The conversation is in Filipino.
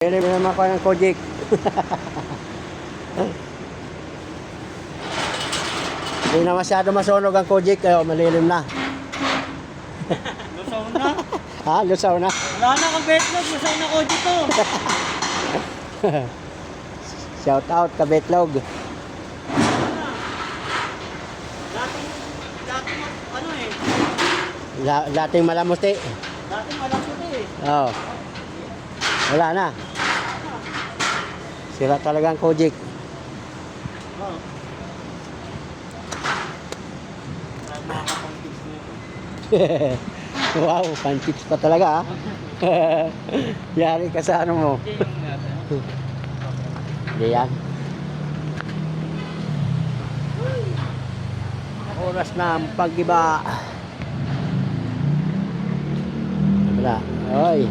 Pili mo naman ko ng Kojik. Hindi na masyado masunog ang Kojik, kaya malilim na. Lusaw na. Ha? Lusaw na? Wala na kang betlog. Lusaw na Kojik to. Shout out ka Betlog. Dating ano eh. Dating malamuti. Dating alam ko to eh. Oo. Wala na. Sira talaga ang Kojik. Oo. Makakapang-tips nito. Wow, pan-chips pa talaga ah. Yari ka sa ano mo. Hindi yan. Oras na ang pag-iba. Wala. Oy.